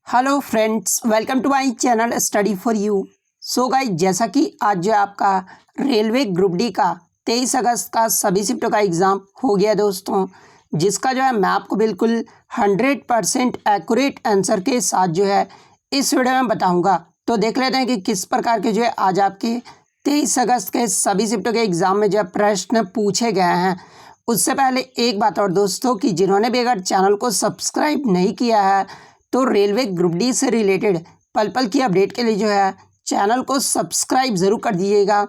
Hello friends, welcome to my channel study for you. So guys, जैसा कि आज जो आपका रेलवे ग्रुप डी का 23 अगस्त का सभी शिफ्टों का एग्ज़ाम हो गया दोस्तों, जिसका जो है मैं आपको बिल्कुल 100% एक्यूरेट आंसर के साथ जो है इस वीडियो में बताऊंगा। तो देख लेते हैं कि किस प्रकार के जो है आज आपके 23 अगस्त के सभी शिफ्टों के एग्ज़ाम में जो है प्रश्न पूछे गए हैं। उससे पहले एक बात और दोस्तों, कि जिन्होंने भी अगर चैनल को सब्सक्राइब नहीं किया है तो रेलवे ग्रुप डी से रिलेटेड पल पल की अपडेट के लिए जो है चैनल को सब्सक्राइब ज़रूर कर दीजिएगा।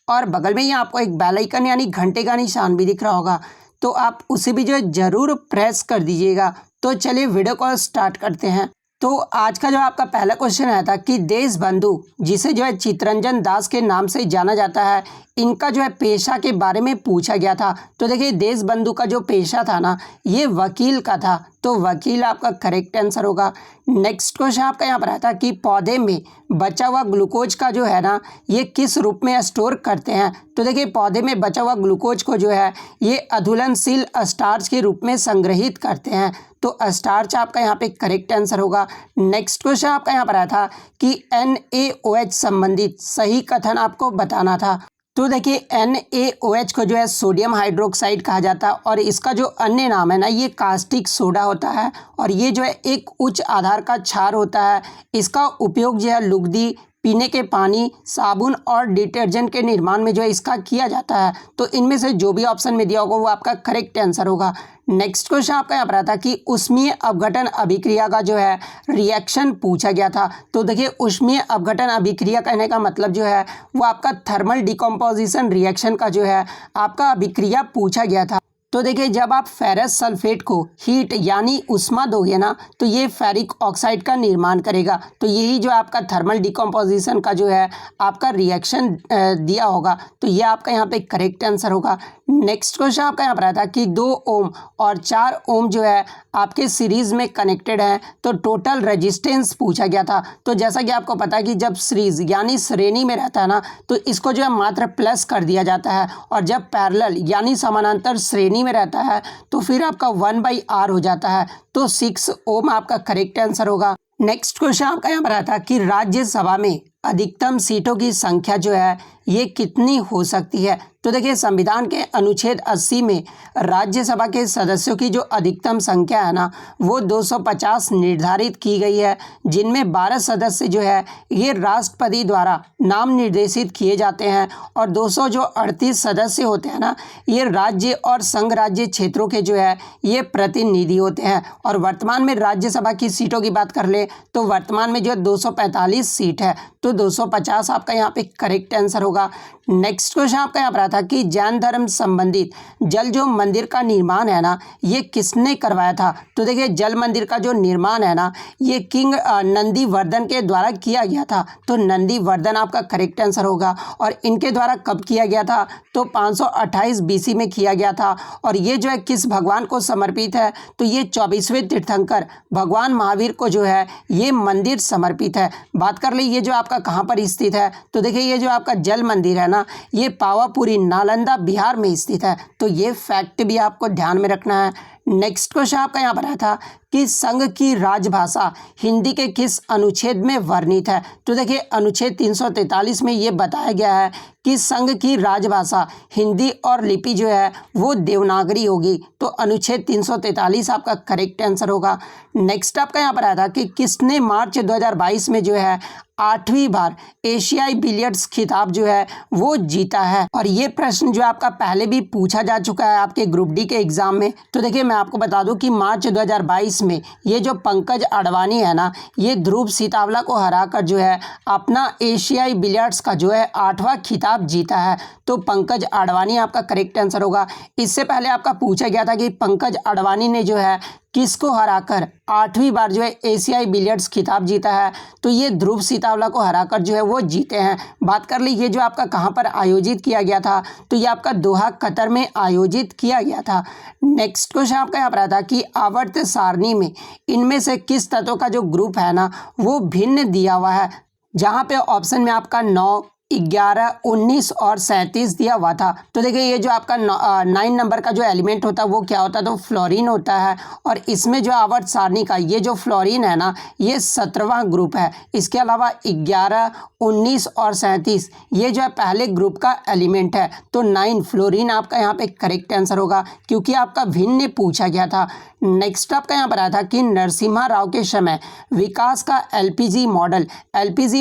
और बगल में ही आपको एक बेल आइकन यानी घंटे का निशान भी दिख रहा होगा, तो आप उसे भी जो है ज़रूर प्रेस कर दीजिएगा। तो चलिए वीडियो को स्टार्ट करते हैं। तो आज का जो आपका पहला क्वेश्चन आया था कि देश बंधु, जिसे जो है चित्तरंजन दास के नाम से जाना जाता है, इनका जो है पेशा के बारे में पूछा गया था। तो देखिए, देश बंधु का जो पेशा था ना, ये वकील का था, तो वकील आपका करेक्ट आंसर होगा। नेक्स्ट क्वेश्चन आपका यहाँ पर आया था कि पौधे में बचा हुआ ग्लूकोज का जो है ना, ये किस रूप में स्टोर करते हैं। तो देखिए, पौधे में बचा हुआ ग्लूकोज को जो है ये अधुलनशील स्टार्च के रूप में संग्रहित करते हैं, तो स्टार्च आपका यहाँ पे करेक्ट आंसर होगा। नेक्स्ट क्वेश्चन आपका यहाँ पर आया था कि NaOH संबंधित सही कथन आपको बताना था। तो देखिए, NaOH को जो है सोडियम हाइड्रोक्साइड कहा जाता है, और इसका जो अन्य नाम है ना, ये कास्टिक सोडा होता है, और ये जो है एक उच्च आधार का क्षार होता है। इसका उपयोग जो है लुगदी, पीने के पानी, साबुन और डिटर्जेंट के निर्माण में जो है इसका किया जाता है। तो इनमें से जो भी ऑप्शन में दिया होगा वो आपका करेक्ट आंसर होगा। नेक्स्ट क्वेश्चन आपका यहाँ पर आता है कि उष्मीय अपघटन अभिक्रिया का जो है रिएक्शन पूछा गया था। तो देखिए, उष्मीय अपघटन अभिक्रिया कहने का मतलब जो है वो आपका थर्मल डिकम्पोजिशन रिएक्शन का जो है आपका अभिक्रिया पूछा गया था। तो देखिए, जब आप फेरस सल्फेट को हीट यानी उष्मा दोगे ना, तो ये फेरिक ऑक्साइड का निर्माण करेगा। तो यही जो आपका थर्मल डिकम्पोजिशन का जो है आपका रिएक्शन दिया होगा, तो ये आपका यहाँ पे करेक्ट आंसर होगा। नेक्स्ट क्वेश्चन आपका यहाँ पर आया था कि 2 ओम और 4 ओम जो है आपके सीरीज में कनेक्टेड हैं, तो टोटल रेजिस्टेंस पूछा गया था। तो जैसा कि आपको पता है कि जब सीरीज यानी श्रेणी में रहता है ना, तो इसको जो है मात्र प्लस कर दिया जाता है, और जब पैरेलल यानी समानांतर श्रेणी में रहता है तो फिर आपका 1/r हो जाता है। तो 6 ओम आपका करेक्ट आंसर होगा। नेक्स्ट क्वेश्चन आपका यहाँ पर आया था कि राज्यसभा में अधिकतम सीटों की संख्या जो है ये कितनी हो सकती है। तो देखिए, संविधान के अनुच्छेद 80 में राज्यसभा के सदस्यों की जो अधिकतम संख्या है ना, वो 250 निर्धारित की गई है, जिनमें 12 सदस्य जो है ये राष्ट्रपति द्वारा नाम निर्देशित किए जाते हैं, और 238 सदस्य होते हैं ना, ये राज्य और संघ राज्य क्षेत्रों के जो है ये प्रतिनिधि होते हैं। और वर्तमान में राज्यसभा की सीटों की बात कर ले तो वर्तमान में जो है 245 सीट है, तो 250 आपका यहाँ पे करेक्ट आंसर होगा। नेक्स्ट क्वेश्चन आपका यहाँ पर आता कि जैन धर्म संबंधित जल जो मंदिर का निर्माण है ना, ये किसने करवाया था। तो देखिए, जल मंदिर का जो निर्माण है ना, ये किंग नंदीवर्धन के द्वारा किया गया था, तो नंदीवर्धन आपका करेक्ट आंसर होगा। और इनके द्वारा कब किया गया था, तो 528 BC में किया गया था। और ये जो है किस भगवान को समर्पित है, तो ये 24वें तीर्थंकर भगवान महावीर को जो है ये मंदिर समर्पित है। बात कर ले ये जो आपका कहाँ पर स्थित है, तो देखिए, ये जो आपका जल मंदिर है ना, ये पावापुरी नालंदा बिहार में स्थित है। तो ये फैक्ट भी आपको ध्यान में रखना है। नेक्स्ट क्वेश्चन आपका यहाँ पर आया था कि संघ की राजभाषा हिंदी के किस अनुच्छेद में वर्णित है। तो देखिए, अनुच्छेद 343 में ये बताया गया है कि संघ की राजभाषा हिंदी और लिपि जो है वो देवनागरी होगी, तो अनुच्छेद 343 आपका करेक्ट आंसर होगा। नेक्स्ट आपका यहाँ पर आया था कि किसने मार्च 2022 में जो है 8वीं बार एशियाई बिलियर्ड्स खिताब जो है वो जीता है। और ये प्रश्न जो आपका पहले भी पूछा जा चुका है आपके ग्रुप डी के एग्जाम में। तो देखिए, मैं आपको बता दूं कि मार्च 2022 में ये जो पंकज अडवाणी है ना, ये ध्रुव सीतावला को हराकर जो है अपना एशियाई बिलियर्ड्स का जो है 8वां खिताब जीता है, तो पंकज अडवाणी आपका करेक्ट आंसर होगा। इससे पहले आपका पूछा गया था कि पंकज अडवाणी ने जो है किसको हराकर 8वीं बार जो है एशियाई बिलियर्ड्स खिताब जीता है, तो ये ध्रुव सीतावला को हराकर जो है वो जीते हैं। बात कर ली ये जो आपका कहाँ पर आयोजित किया गया था, तो ये आपका दोहा कतर में आयोजित किया गया था। नेक्स्ट क्वेश्चन आपका यहाँ पर आता कि आवर्त सारणी में इनमें से किस तत्व का जो ग्रुप है ना वो भिन्न दिया हुआ है। जहाँ पे ऑप्शन में आपका 9, 11, 19 और 37 दिया हुआ था। तो देखिए ये जो आपका 9 नंबर का जो एलिमेंट होता है वो क्या होता है, तो फ्लोरीन होता है। और इसमें जो आवर्त सारणी का ये जो फ्लोरीन है ना, ये 17वां ग्रुप है। इसके अलावा 11, 19 और 37 ये जो है पहले ग्रुप का एलिमेंट है। तो 9 फ्लोरीन आपका यहाँ पे करेक्ट आंसर होगा, क्योंकि आपका भिन्न पूछा गया था। नेक्स्ट आपका यहाँ पर आया था कि नरसिम्हा राव के समय विकास का एलपीजी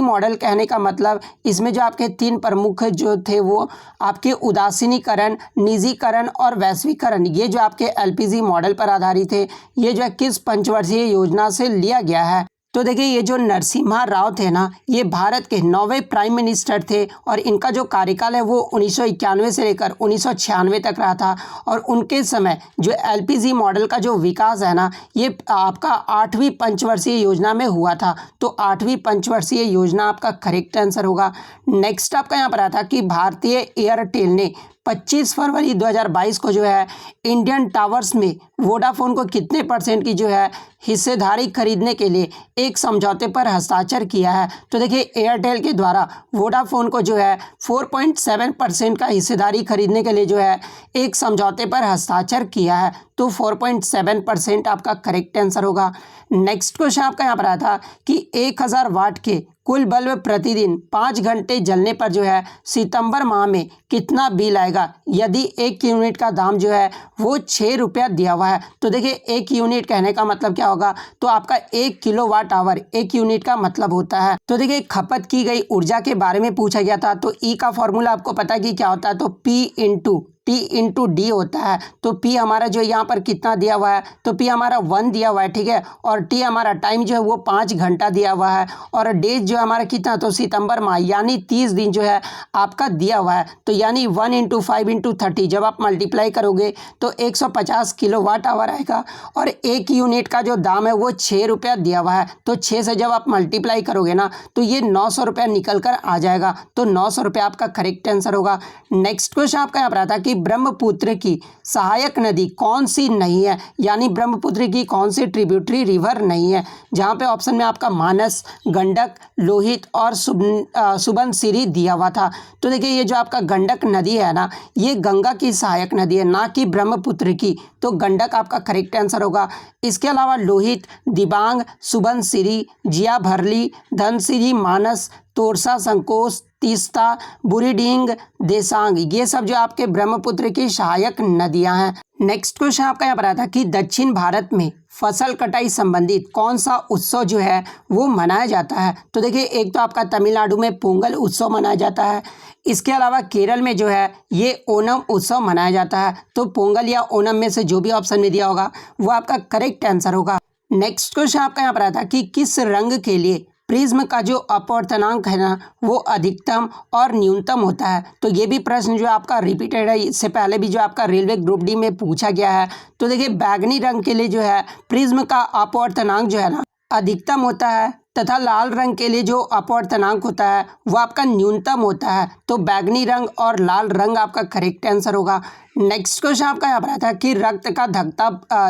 मॉडल कहने का मतलब इसमें जो आपके 3 प्रमुख जो थे वो आपके उदासीनीकरण, निजीकरण और वैश्वीकरण, ये जो आपके एलपीजी मॉडल पर आधारित थे। ये जो है किस पंचवर्षीय योजना से लिया गया है, तो देखिए ये जो नरसिम्हा राव थे ना, ये भारत के 9वें प्राइम मिनिस्टर थे और इनका जो कार्यकाल है वो 1991 से लेकर 1996 तक रहा था। और उनके समय जो एलपीजी मॉडल का जो विकास है ना, ये आपका 8वीं पंचवर्षीय योजना में हुआ था। तो 8वीं पंचवर्षीय योजना आपका करेक्ट आंसर होगा। नेक्स्ट आपका यहाँ पर आता कि भारतीय एयरटेल ने 25 फरवरी 2022 को जो है इंडियन टावर्स में वोडाफोन को कितने % की जो है हिस्सेदारी खरीदने के लिए एक समझौते पर हस्ताक्षर किया है। तो देखिए एयरटेल के द्वारा वोडाफोन को जो है 4.7% का हिस्सेदारी खरीदने के लिए जो है एक समझौते पर हस्ताक्षर किया है। तो 4.7% आपका करेक्ट आंसर होगा। नेक्स्ट क्वेश्चन आपका यहाँ पर आया था कि 1000 वाट के कुल बल्ब प्रतिदिन 5 घंटे जलने पर जो है सितंबर माह में कितना बिल आएगा, यदि 1 यूनिट का दाम जो है वो 6 रुपया दिया हुआ है। तो देखिए 1 यूनिट कहने का मतलब क्या होगा, तो आपका 1 किलोवाट आवर 1 यूनिट का मतलब होता है। तो देखिए खपत की गई ऊर्जा के बारे में पूछा गया था। तो ई का फॉर्मूला आपको पता है कि क्या होता है, तो T इंटू डी होता है। तो P हमारा जो यहाँ पर कितना दिया हुआ है, तो P हमारा 1 दिया हुआ है, ठीक है। और T हमारा टाइम जो है वो 5 घंटा दिया हुआ है। और डेज जो हमारा कितना, तो सितंबर माह यानी 30 दिन जो है आपका दिया हुआ है। तो यानी 1 × 5 × 30 जब आप मल्टीप्लाई करोगे तो 150 किलोवाट आवर आएगा। और 1 यूनिट का जो दाम है वो 6 रुपया दिया हुआ है। तो 6 से जब आप मल्टीप्लाई करोगे ना तो ये 900 रुपया निकल कर आ जाएगा। तो 900 रुपया आपका करेक्ट आंसर होगा। नेक्स्ट क्वेश्चन आपका यहाँ पर आता है कि ब्रह्मपुत्र की सहायक नदी कौन सी नहीं है, यानी ब्रह्मपुत्र की कौन सी ट्रिब्यूटरी रिवर नहीं है। जहाँ पे ऑप्शन में आपका मानस, गंडक, लोहित और सुबनसिरी दिया हुआ था। तो देखिए ये जो आपका गंडक नदी है ना, ये गंगा की सहायक नदी है, ना कि ब्रह्मपुत्र की। तो गंडक आपका करेक्ट आंसर होगा। इसके अलावा लोहित, दिबांग, सुबनसिरी, जिया भरली, धनसिरी, मानस, तोरसा, संकोच, तीस्ता, बुरीडींग, देसांग, ये सब जो आपके ब्रह्मपुत्र की सहायक नदियां हैं। नेक्स्ट क्वेश्चन आपका यहाँ पर आता है कि दक्षिण भारत में फसल कटाई संबंधित कौन सा उत्सव जो है वो मनाया जाता है। तो देखिए एक तो आपका तमिलनाडु में पोंगल उत्सव मनाया जाता है। इसके अलावा केरल में जो है ये ओणम उत्सव मनाया जाता है। तो पोंगल या ओणम में से जो भी ऑप्शन में दिया होगा वो आपका करेक्ट आंसर होगा। नेक्स्ट क्वेश्चन आपका यहाँ पर आता है कि किस रंग के लिए प्रिज्म का जो अपवर्तनांक है ना वो अधिकतम और न्यूनतम होता है। तो ये भी प्रश्न जो आपका रिपीटेड है, इससे पहले भी जो आपका रेलवे ग्रुप डी में पूछा गया है। तो देखिए बैगनी रंग के लिए जो है प्रिज्म का अपवर्तनांक जो है ना अधिकतम होता है, तथा लाल रंग के लिए जो अपवर्तनांक होता है वो आपका न्यूनतम होता है। तो बैगनी रंग और लाल रंग आपका करेक्ट आंसर होगा। नेक्स्ट क्वेश्चन आपका यहाँ पर आता है कि रक्त का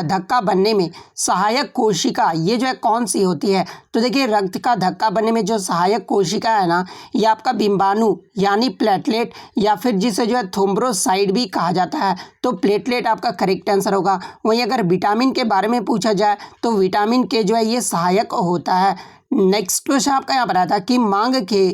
धक्का बनने में सहायक कोशिका ये जो है कौन सी होती है। तो देखिए रक्त का धक्का बनने में जो सहायक कोशिका है ना, ये आपका बिंबाणु यानी प्लेटलेट, या फिर जिसे जो है थ्रोम्बोसाइट भी कहा जाता है। तो प्लेटलेट आपका करेक्ट आंसर होगा। वहीं अगर विटामिन के बारे में पूछा जाए तो विटामिन के जो है ये सहायक होता है। नेक्स्ट क्वेश्चन आपका यहाँ पर आता कि मांग के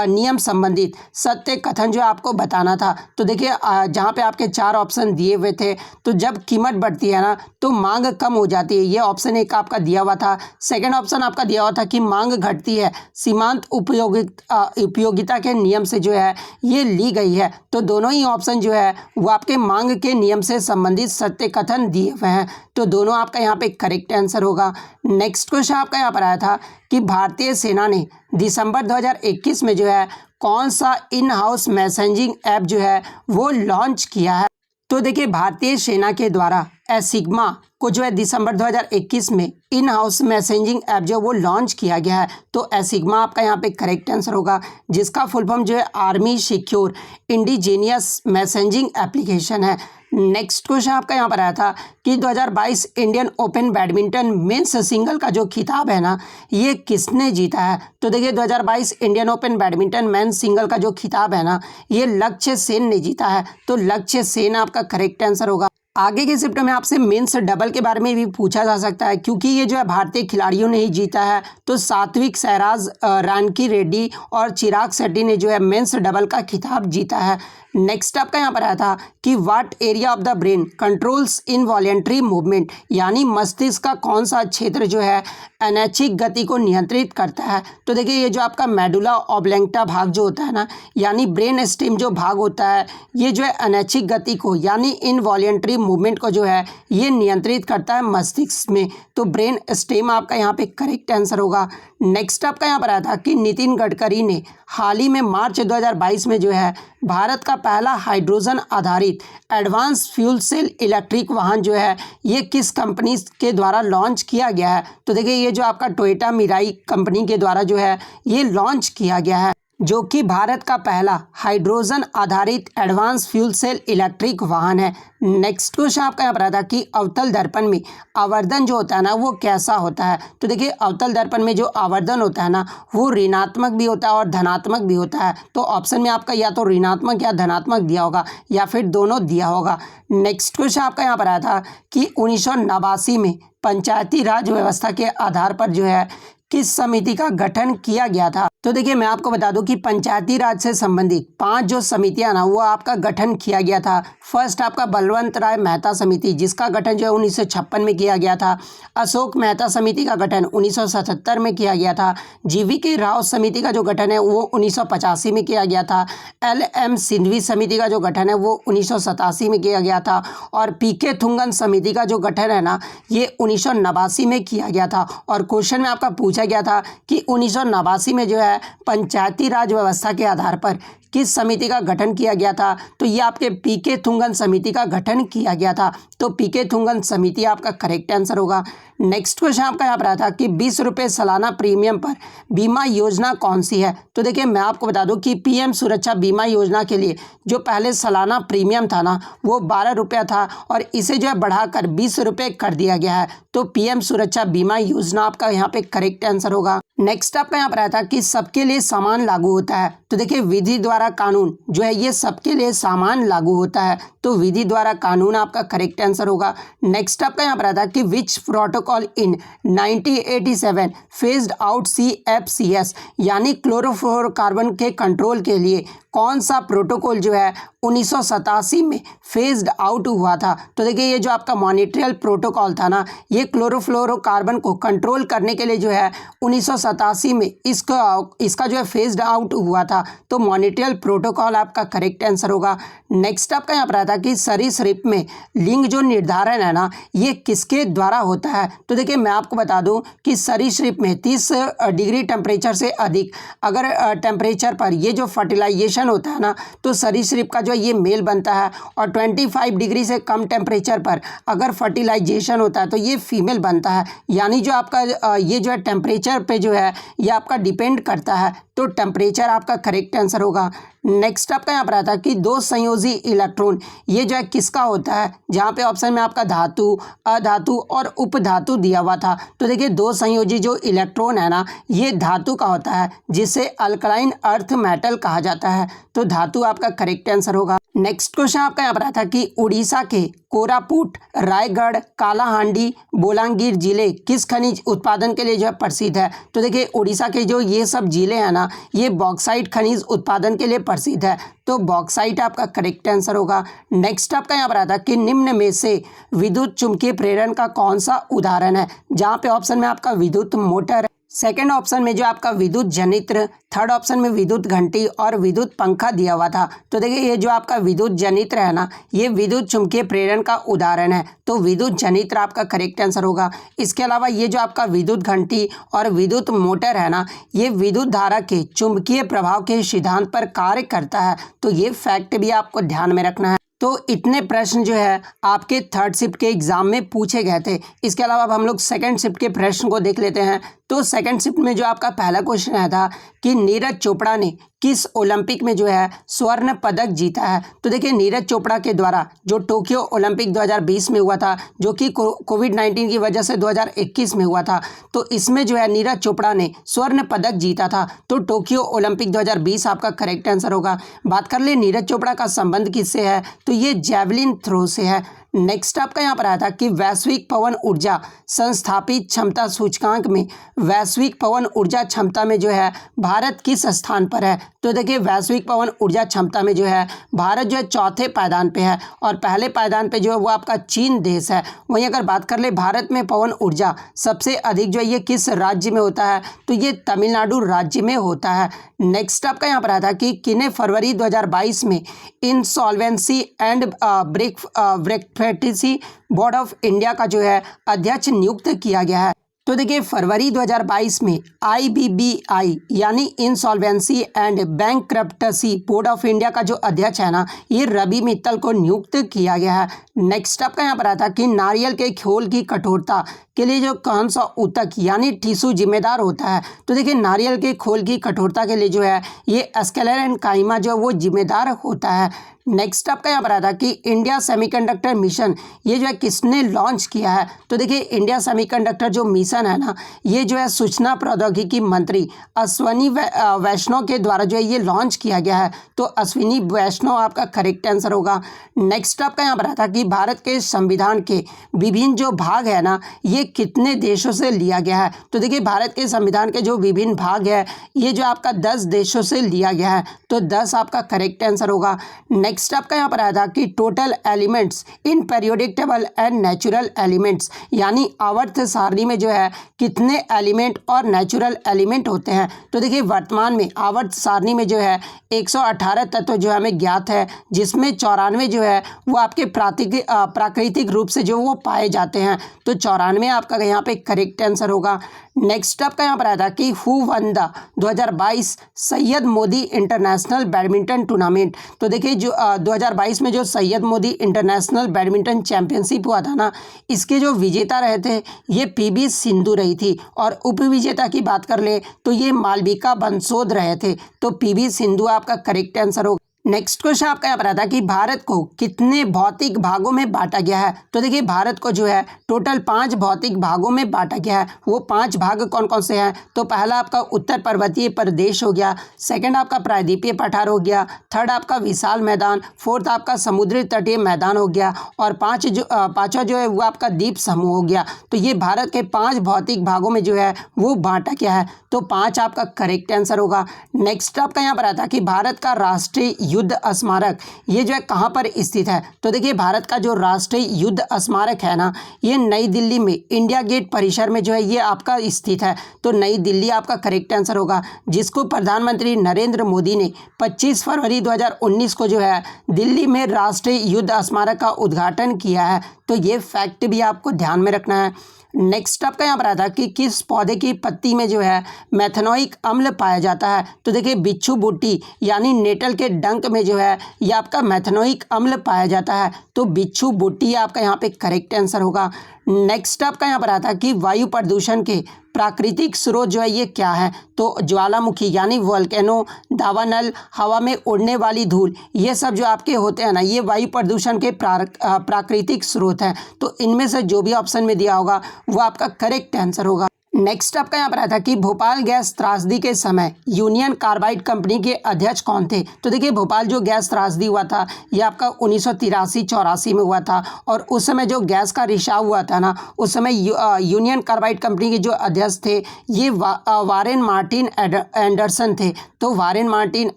नियम संबंधित सत्य कथन जो आपको बताना था। तो देखिए जहाँ पे आपके 4 ऑप्शन दिए हुए थे, तो जब कीमत बढ़ती है ना तो मांग कम हो जाती है, ये ऑप्शन 1 आपका दिया हुआ था। सेकंड ऑप्शन आपका दिया हुआ था कि मांग घटती है, सीमांत उपयोगिता के नियम से जो है ये ली गई है। तो दोनों ही ऑप्शन जो है वो आपके मांग के नियम से संबंधित सत्य कथन दिए हुए हैं। तो दोनों आपका यहाँ पे करेक्ट आंसर होगा। नेक्स्ट क्वेश्चन आपका यहाँ पर आया था कि भारतीय सेना ने दिसंबर 2021 में जो है कौन सा इन हाउस मैसेजिंग ऐप जो है वो लॉन्च किया है। तो देखिए भारतीय सेना के द्वारा एसिग्मा को जो है दिसंबर 2021 में इन हाउस मैसेजिंग ऐप जो वो लॉन्च किया गया है। तो एसिग्मा आपका यहाँ पे करेक्ट आंसर होगा, जिसका फुल फॉर्म जो है army secure indigenous messaging application है। नेक्स्ट क्वेश्चन आपका यहाँ पर आया था कि 2022 Indian open badminton men's single का जो खिताब है ना, ये किसने जीता है? तो देखिए 2022 Indian open badminton men's single का जो खिताब है ना, ये लक्ष्य सेन ने जीता है। तो लक्ष्य सेन आपका करेक्ट आंसर होगा। आगे के शिफ्ट में आपसे मेंस डबल के बारे में भी पूछा जा सकता है, क्योंकि ये जो है भारतीय खिलाड़ियों ने ही जीता है। तो सात्विक साईराज, रानकी रेड्डी और चिराग शेट्टी ने जो है मेंस डबल का खिताब जीता है। नेक्स्ट आपका यहाँ पर आया था कि what area of the brain controls involuntary movement, यानी मस्तिष्क का कौन सा क्षेत्र जो है अनैच्छिक गति को नियंत्रित करता है? तो देखिए ये जो आपका मेडुला ऑब्लैंगटा भाग जो होता है ना, यानी ब्रेन स्टेम जो भाग होता है, ये जो है अनैच्छिक गति को यानी इनवॉलेंट्री मूवमेंट को जो है ये नियंत्रित करता है मस्तिष्क में। तो ब्रेन स्टेम आपका यहाँ पे करेक्ट आंसर होगा। नेक्स्ट आपका यहाँ पर आया था कि नितिन गडकरी ने हाल ही में मार्च 2022 में जो है भारत का पहला हाइड्रोजन आधारित एडवांस फ्यूल सेल इलेक्ट्रिक वाहन जो है ये किस कंपनी के द्वारा लॉन्च किया गया है? तो देखिए ये जो आपका टोयोटा मिराई कंपनी के द्वारा जो है ये लॉन्च किया गया है, जो कि भारत का पहला हाइड्रोजन आधारित एडवांस फ्यूल सेल इलेक्ट्रिक वाहन है। नेक्स्ट क्वेश्चन आपका यहाँ पर आता है कि अवतल दर्पण में आवर्धन जो होता है ना वो कैसा होता है? तो देखिए अवतल दर्पण में जो आवर्धन होता है ना वो ऋणात्मक भी होता है और धनात्मक भी होता है। तो ऑप्शन में आपका या तो ऋणात्मक या धनात्मक दिया होगा या फिर दोनों दिया होगा। नेक्स्ट क्वेश्चन आपका यहाँ पर आया था कि 1989 में पंचायती राज व्यवस्था के आधार पर जो है किस समिति का गठन किया गया था? तो देखिए मैं आपको बता दूं कि पंचायती राज से संबंधित 5 जो समितियां ना वो आपका गठन किया गया था। फर्स्ट आपका बलवंत राय मेहता समिति, जिसका गठन जो है 1956 में किया गया था। अशोक मेहता समिति का गठन 1977 में किया गया था। जीवीके राव समिति का जो गठन है वो 1985 में किया गया था। LM सिंघवी समिति का जो गठन है वो 1987 में किया गया था। और PK थुंगन समिति का जो गठन है ना ये 1989 में किया गया था। और क्वेश्चन में आपका पूछा गया था कि 1989 में जो है पंचायती राज व्यवस्था के आधार पर किस समिति का गठन किया गया था? तो ये आपके PK थुंगन समिति का गठन किया गया था। तो PK थुंगन समिति आपका करेक्ट आंसर होगा। नेक्स्ट क्वेश्चन आपका यहाँ पर आया था कि 20 रुपये सालाना प्रीमियम पर बीमा योजना कौन सी है? तो देखिए मैं आपको बता दूं कि PM सुरक्षा बीमा योजना के लिए जो पहले सालाना प्रीमियम था ना वो 12 रुपया था और इसे जो है बढ़ाकर 20 रुपये कर दिया गया है। तो PM सुरक्षा बीमा योजना आपका यहाँ पे करेक्ट आंसर होगा। नेक्स्ट आपका यहाँ पर आया था कि सबके लिए समान लागू होता है। तो देखिए विधि द्वारा कानून जो है ये सबके लिए समान लागू होता है। तो विधि द्वारा कानून आपका करेक्ट आंसर होगा। नेक्स्ट आपका यहाँ पर आया था कि विच प्रोटोकॉल इन 1987 फेज्ड आउट CFCS, यानी क्लोरोफ्लोरोकार्बन के कंट्रोल के लिए कौन सा प्रोटोकॉल जो है 1987 में फेज्ड आउट हुआ था? तो देखिए ये जो आपका मॉनिट्रियल प्रोटोकॉल था ना ये क्लोरोफ्लोरोकार्बन को कंट्रोल करने के लिए जो है 1987 में इसका जो है फेज्ड आउट हुआ था। तो मॉनिट्रियल प्रोटोकॉल आपका करेक्ट आंसर होगा। नेक्स्ट आपका यहाँ पर आता है कि सरीसृप में लिंग जो निर्धारण है ना ये किसके द्वारा होता है? तो देखिए मैं आपको बता दूं कि सरीसृप में 30 डिग्री टेम्परेचर से अधिक अगर टेम्परेचर पर ये जो फर्टिलाइजेशन होता है ना तो सरीसृप का जो ये मेल बनता है, और 25 डिग्री से कम टेम्परेचर पर अगर फर्टिलाइजेशन होता है तो ये फीमेल बनता है। यानी जो आपका ये जो है टेम्परेचर पे जो है ये आपका डिपेंड करता है। तो टेम्परेचर आपका करेक्ट आंसर होगा। नेक्स्ट आपका यहाँ पर आता है कि 2 संयोजी इलेक्ट्रॉन ये जो है किसका होता है? जहाँ पे ऑप्शन में आपका धातु, अधातु और उपधातु दिया हुआ था। तो देखिए 2 संयोजी जो इलेक्ट्रॉन है ना ये धातु का होता है, जिसे अल्कलाइन अर्थ मेटल कहा जाता है। तो धातु आपका करेक्ट आंसर होगा। नेक्स्ट क्वेश्चन आपका यहाँ पर आता है कि उड़ीसा के कोरापुट, रायगढ़, कालाहांडी, बोलांगीर जिले किस खनिज उत्पादन के लिए जो है प्रसिद्ध है? तो देखिए उड़ीसा के जो ये सब जिले हैं ना ये बॉक्साइट खनिज उत्पादन के लिए प्रसिद्ध है। तो बॉक्साइट आपका करेक्ट आंसर होगा। नेक्स्ट आपका यहाँ पर आता है कि निम्न में से विद्युत चुम्बकीय प्रेरण का कौन सा उदाहरण है? जहाँ पे ऑप्शन में आपका विद्युत मोटर, सेकेंड ऑप्शन में जो आपका विद्युत जनित्र, थर्ड ऑप्शन में विद्युत घंटी और विद्युत पंखा दिया हुआ था। तो देखिए ये जो आपका विद्युत जनित्र है ना ये विद्युत चुम्बकीय प्रेरण का उदाहरण है। तो विद्युत जनित्र आपका करेक्ट आंसर होगा। इसके अलावा ये जो आपका विद्युत घंटी और विद्युत मोटर है ना ये विद्युत धारा के चुंबकीय प्रभाव के सिद्धांत पर कार्य करता है। तो ये फैक्ट भी आपको ध्यान में रखना है। तो इतने प्रश्न जो है आपके थर्ड शिफ्ट के एग्ज़ाम में पूछे गए थे। इसके अलावा अब हम लोग सेकंड शिफ्ट के प्रश्न को देख लेते हैं। तो सेकंड शिफ्ट में जो आपका पहला क्वेश्चन आया था कि नीरज चोपड़ा ने किस ओलंपिक में जो है स्वर्ण पदक जीता है। तो देखिए नीरज चोपड़ा के द्वारा जो टोक्यो ओलंपिक 2020 में हुआ था, जो कि कोविड-19 की वजह से 2021 में हुआ था, तो इसमें जो है नीरज चोपड़ा ने स्वर्ण पदक जीता था। तो टोक्यो ओलंपिक 2020 आपका करेक्ट आंसर होगा। बात कर ले नीरज चोपड़ा का संबंध किससे है, तो ये जैवलिन थ्रो से है। नेक्स्ट आपका यहाँ पर आया था कि वैश्विक पवन ऊर्जा संस्थापित क्षमता सूचकांक में वैश्विक पवन ऊर्जा क्षमता में जो है भारत किस स्थान पर है। तो देखिए वैश्विक पवन ऊर्जा क्षमता में जो है भारत जो है चौथे पायदान पे है और पहले पायदान पे जो है वो आपका चीन देश है। वहीं अगर बात कर ले भारत में पवन ऊर्जा सबसे अधिक जो है ये किस राज्य में होता है, तो ये तमिलनाडु राज्य में होता है। नेक्स्ट आपका यहाँ पर आया था कि किन्हें फरवरी 2022 में insolvency and bankruptcy board of India का जो है अध्यक्ष नियुक्त किया गया है। तो देखिए फरवरी 2022 में IBBI यानी insolvency and bankruptcy board of India का जो अध्यक्ष है ना, ये रवि मित्तल को नियुक्त किया गया है। नेक्स्ट आपका यहाँ पर आता है कि नारियल के खोल की कठोरता के लिए जो कौन सा ऊतक यानी टिश्यू जिम्मेदार होता है। तो देखिए नारियल के खोल की कठोरता के लिए जो है ये स्क्लेरेन्काइमा जो वो जिम्मेदार होता है। नेक्स्ट आपका यहाँ पर आता कि इंडिया सेमीकंडक्टर मिशन ये जो है किसने लॉन्च किया है। तो देखिए इंडिया सेमीकंडक्टर जो मिशन है ना, ये जो है सूचना प्रौद्योगिकी मंत्री अश्विनी वैष्णव के द्वारा जो है ये लॉन्च किया गया है। तो अश्विनी वैष्णव आपका करेक्ट आंसर होगा। नेक्स्ट आपका यहाँ पर आता कि भारत के संविधान के विभिन्न जो भाग है ना, ये कितने देशों से लिया गया है। तो देखिए भारत के संविधान के जो विभिन्न भाग है ये जो आपका 10 देशों से लिया गया है। तो 10 आपका करेक्ट आंसर होगा। नेक्स्ट आपका यहाँ पर आया था कि total elements in periodic table and natural elements यानी आवर्त सारणी में जो है कितने एलिमेंट और नेचुरल एलिमेंट होते हैं। तो देखिए वर्तमान में आवर्त सारणी में जो है 118 तत्व जो हमें ज्ञात है, जिसमें 94 जो है वो आपके प्राकृतिक रूप से जो वो पाए जाते हैं। तो 94 आपका यहाँ पे करेक्ट आंसर होगा। नेक्स्ट आपका यहाँ पर आया था कि who one the 2022 Syed Modi international badminton tournament. तो देखिए जो 2022 में जो Syed Modi international badminton championship हुआ था ना, इसके जो विजेता रहे थे ये PV सिंधु रही थी और उपविजेता की बात कर ले तो ये मालविका बंसोद रहे थे। तो PV सिंधु आपका करेक्ट आंसर होगा। नेक्स्ट क्वेश्चन आपका यहाँ पर आता है कि भारत को कितने भौतिक भागों में बांटा गया है। तो देखिए भारत को जो है टोटल 5 भौतिक भागों में बांटा गया है। वो 5 भाग कौन कौन से हैं, तो पहला आपका उत्तर पर्वतीय प्रदेश हो गया, सेकंड आपका प्रायद्वीपीय पठार हो गया, थर्ड आपका विशाल मैदान, फोर्थ आपका समुद्री तटीय मैदान हो गया और पांचवा जो है वो आपका द्वीप समूह हो गया। तो ये भारत के 5 भौतिक भागों में जो है वो बांटा गया है। तो 5 आपका करेक्ट आंसर होगा। नेक्स्ट आपका यहाँ पर आता है कि भारत का राष्ट्रीय युद्ध स्मारक ये जो है कहाँ पर स्थित है। तो देखिए भारत का जो राष्ट्रीय युद्ध स्मारक है ना, ये नई दिल्ली में इंडिया गेट परिसर में जो है ये आपका स्थित है। तो नई दिल्ली आपका करेक्ट आंसर होगा, जिसको प्रधानमंत्री नरेंद्र मोदी ने 25 फरवरी 2019 को जो है दिल्ली में राष्ट्रीय युद्ध स्मारक का उद्घाटन किया है। तो ये फैक्ट भी आपको ध्यान में रखना है। नेक्स्ट आपका यहाँ पर आता है कि किस पौधे की पत्ती में जो है मेथनोइक अम्ल पाया जाता है। तो देखिए बिच्छू बूटी यानी नेटल के डंक में जो है ये आपका मेथनोइक अम्ल पाया जाता है। तो बिच्छू बूटी आपका यहाँ पे करेक्ट आंसर होगा। नेक्स्ट आपका यहाँ पर आता है कि वायु प्रदूषण के प्राकृतिक स्रोत जो है ये क्या है। तो ज्वालामुखी यानी वोल्केनो, दावानल, हवा में उड़ने वाली धूल, ये सब जो आपके होते हैं ना, ये वायु प्रदूषण के प्राकृतिक स्रोत हैं। तो इनमें से जो भी ऑप्शन में दिया होगा वो आपका करेक्ट आंसर होगा। नेक्स्ट आपका यहाँ पर आया था कि भोपाल गैस त्रासदी के समय यूनियन कार्बाइड कंपनी के अध्यक्ष कौन थे। तो देखिए भोपाल जो गैस त्रासदी हुआ था ये आपका 1983-84 में हुआ था और उस समय जो गैस का रिसाव हुआ था ना, उस समय यूनियन कार्बाइड कंपनी के जो अध्यक्ष थे ये वारेन मार्टिन एंडरसन थे। तो वारेन मार्टिन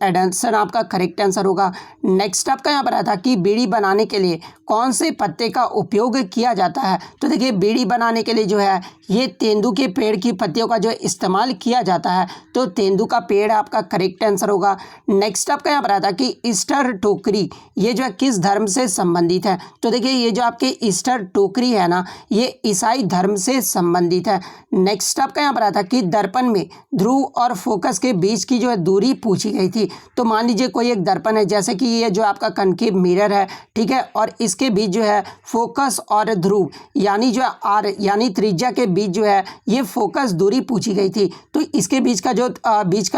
एंडरसन आपका करेक्ट आंसर होगा। नेक्स्ट आपका यहाँ पर आया था कि बीड़ी बनाने के लिए कौन से पत्ते का उपयोग किया जाता है। तो देखिए बीड़ी बनाने के लिए जो है ये तेंदू के पेड़ की पत्तियों का जो इस्तेमाल किया जाता है? तो तेंदू का पेड़ आपका करेक्ट आंसर होगा। नेक्स्ट आपका यहाँ पर आता है कि ईस्टर टोकरी ये जो है किस धर्म से संबंधित है? तो देखिए ये जो आपके ईस्टर टोकरी है ना, ये ईसाई धर्म से संबंधित है। नेक्स्ट आपका यहाँ पर आता है कि दर्पण में ध्रुव और फोकस के बीच की जो है दूरी पूछी गई थी। तो मान लीजिए कोई एक दर्पण है, जैसे कि ये जो आपका कनकेव मिरर है, ठीक है, और इसके बीच जो है फोकस और ध्रुव यानी जो आर यानी त्रिज्या के बीच जो है ये फोकस दूरी पूछी गई थी। तो इसके बीच का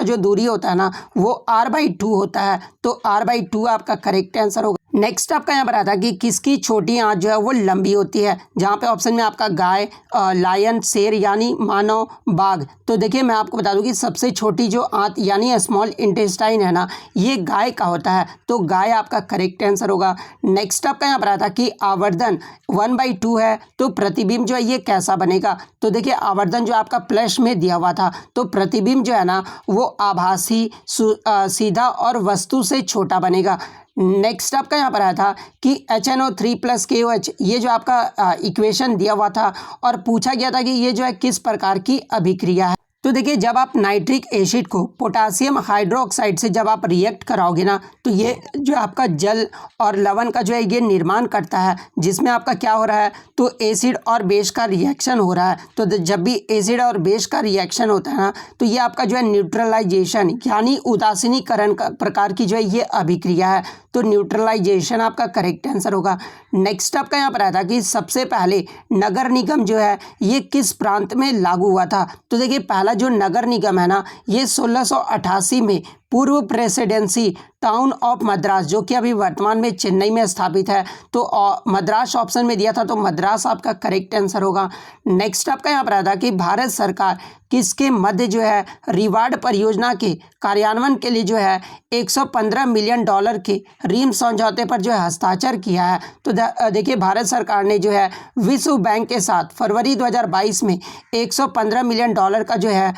जो दूरी होता है ना, वो r/2 होता है। तो r/2 आपका करेक्ट आंसर होगा। नेक्स्ट आपका यहाँ पर आता है कि किसकी छोटी आंत जो है वो लंबी होती है? जहाँ पे ऑप्शन में आपका गाय, लायन, शेर यानी मानव, बाघ। तो देखिए मैं आपको बता दूं कि सबसे छोटी जो आंत यानी स्मॉल इंटेस्टाइन है ना, ये गाय का होता है। तो गाय आपका करेक्ट आंसर होगा। नेक्स्ट आपका यहाँ पर आता है कि आवर्धन 1/2 है, तो प्रतिबिंब जो है ये कैसा बनेगा? तो देखिए आवर्धन जो आपका प्लस में दिया हुआ था, तो प्रतिबिंब जो है ना वो आभासी, सीधा और वस्तु से छोटा बनेगा। नेक्स्ट आपका यहाँ पर आया था कि HNO3+KOH ये जो आपका इक्वेशन दिया हुआ था और पूछा गया था कि ये जो है किस प्रकार की अभिक्रिया है? तो देखिए जब आप नाइट्रिक एसिड को पोटासियम हाइड्रोक्साइड से जब आप रिएक्ट कराओगे ना, तो ये जो आपका जल और लवण का जो है ये निर्माण करता है, जिसमें आपका क्या हो रहा है? तो एसिड और बेस का रिएक्शन हो रहा है। तो जब भी एसिड और बेस का रिएक्शन होता है ना, तो ये आपका जो है न्यूट्रलाइजेशन यानी उदासीनीकरण का प्रकार की जो है ये अभिक्रिया है। तो न्यूट्रलाइजेशन आपका करेक्ट आंसर होगा। नेक्स्ट आपका यहाँ पर आया था कि सबसे पहले नगर निगम जो है ये किस प्रांत में लागू हुआ था? तो देखिए पहला जो नगर निगम है ना, ये 1688 में पूर्व प्रेसिडेंसी टाउन ऑफ मद्रास, जो कि अभी वर्तमान में चेन्नई में स्थापित है। तो मद्रास ऑप्शन में दिया था, तो मद्रास आपका करेक्ट आंसर होगा। नेक्स्ट आपका यहाँ पर आता कि भारत सरकार किसके मध्य जो है रिवार्ड परियोजना के कार्यान्वयन के लिए जो है 115 मिलियन डॉलर के ऋण समझौते पर जो है हस्ताक्षर किया है? तो देखिए भारत सरकार ने जो है विश्व बैंक के साथ फरवरी 2022 में 115 मिलियन डॉलर का जो है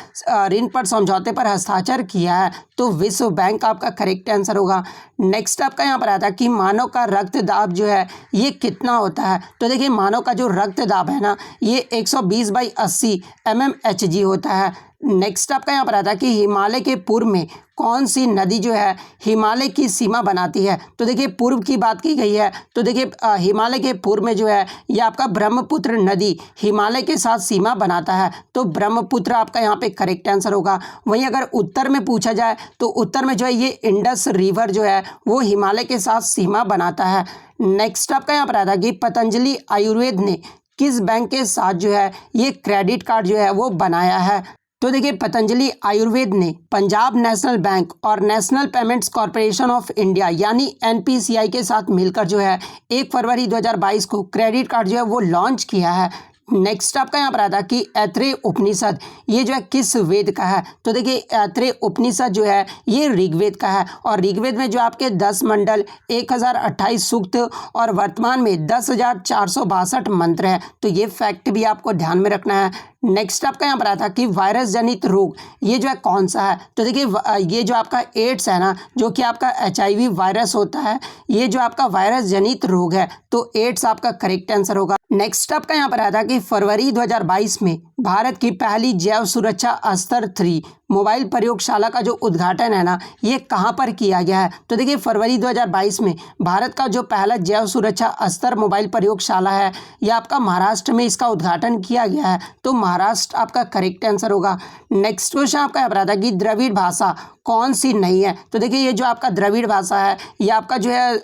ऋण पर समझौते पर हस्ताक्षर किया है। तो विश्व बैंक आपका करेक्ट आंसर होगा। नेक्स्ट आपका यहाँ पर आता है कि मानव का रक्तदाब जो है ये कितना होता है? तो देखिए मानव का जो रक्तदाब है ना, ये 120/80 mmHg होता है। नेक्स्ट आपका यहाँ पर आता है कि हिमालय के पूर्व में कौन सी नदी जो है हिमालय की सीमा बनाती है? तो देखिए पूर्व की बात की गई है, तो देखिए हिमालय के पूर्व में जो है ये आपका ब्रह्मपुत्र नदी हिमालय के साथ सीमा बनाता है। तो ब्रह्मपुत्र आपका यहाँ पे करेक्ट आंसर होगा। वहीं अगर उत्तर में पूछा जाए, तो उत्तर में जो है ये इंडस रिवर जो है वो हिमालय के साथ सीमा बनाता है। नेक्स्ट आपका यहाँ पर आता है कि पतंजलि आयुर्वेद ने किस बैंक के साथ जो है ये क्रेडिट कार्ड जो है वो बनाया है? तो देखिए पतंजलि आयुर्वेद ने पंजाब नेशनल बैंक और national payments corporation of India यानी NPCI के साथ मिलकर जो है 1 फरवरी 2022 को क्रेडिट कार्ड जो है वो लॉन्च किया है। नेक्स्ट आपका यहाँ पर आता है कि ऐत्रेय उपनिषद ये जो है किस वेद का है? तो देखिए ऐत्रेय उपनिषद जो है ये ऋग्वेद का है, और ऋग्वेद में जो आपके 10 मंडल, 1028 सूक्त और वर्तमान में 10,462 मंत्र है। तो ये फैक्ट भी आपको ध्यान में रखना है। नेक्स्ट आपका यहाँ पर आता है कि वायरस जनित रोग ये जो है कौन सा है? तो देखिए ये जो आपका एड्स है ना, जो कि आपका HIV वायरस होता है, ये जो आपका वायरस जनित रोग है। तो एड्स आपका करेक्ट आंसर होगा। नेक्स्ट आपका यहाँ पर आता है कि फरवरी 2022 में भारत की पहली जैव सुरक्षा स्तर 3 मोबाइल प्रयोगशाला का जो उद्घाटन है ना, ये कहाँ पर किया गया है? तो देखिए फरवरी 2022 में भारत का जो पहला जैव सुरक्षा स्तर मोबाइल प्रयोगशाला है, ये आपका महाराष्ट्र में इसका उद्घाटन किया गया है। तो महाराष्ट्र आपका करेक्ट आंसर होगा। नेक्स्ट क्वेश्चन आपका यहाँ पर आता है कि द्रविड़ भाषा कौन सी नहीं है? तो देखिए ये जो आपका द्रविड़ भाषा है ये आपका जो है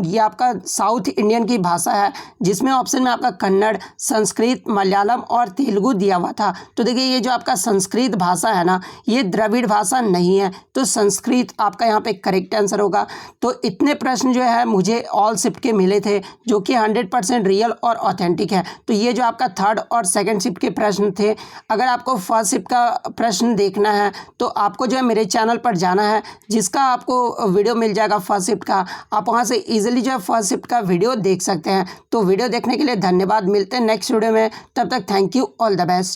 ये आपका साउथ इंडियन की भाषा है, जिसमें ऑप्शन में आपका कन्नड़, संस्कृत, मलयालम और तेलुगु दिया हुआ था। तो देखिए ये जो आपका संस्कृत भाषा है ना, ये द्रविड़ भाषा नहीं है। तो संस्कृत आपका यहाँ पे करेक्ट आंसर होगा। तो इतने प्रश्न जो है मुझे ऑल शिफ्ट के मिले थे, जो कि 100% रियल और ऑथेंटिक है। तो ये जो आपका थर्ड और सेकंड शिफ्ट के प्रश्न थे। अगर आपको फर्स्ट शिफ्ट का प्रश्न देखना है तो आपको जो है मेरे चैनल पर जाना है, जिसका आपको वीडियो मिल जाएगा फर्स्ट शिफ्ट का। आप वहाँ से ईजिली जो है फर्स्ट शिफ्ट का वीडियो देख सकते हैं। तो वीडियो देखने के लिए धन्यवाद। मिलते हैं नेक्स्ट वीडियो में, तब तक thank you, all the best.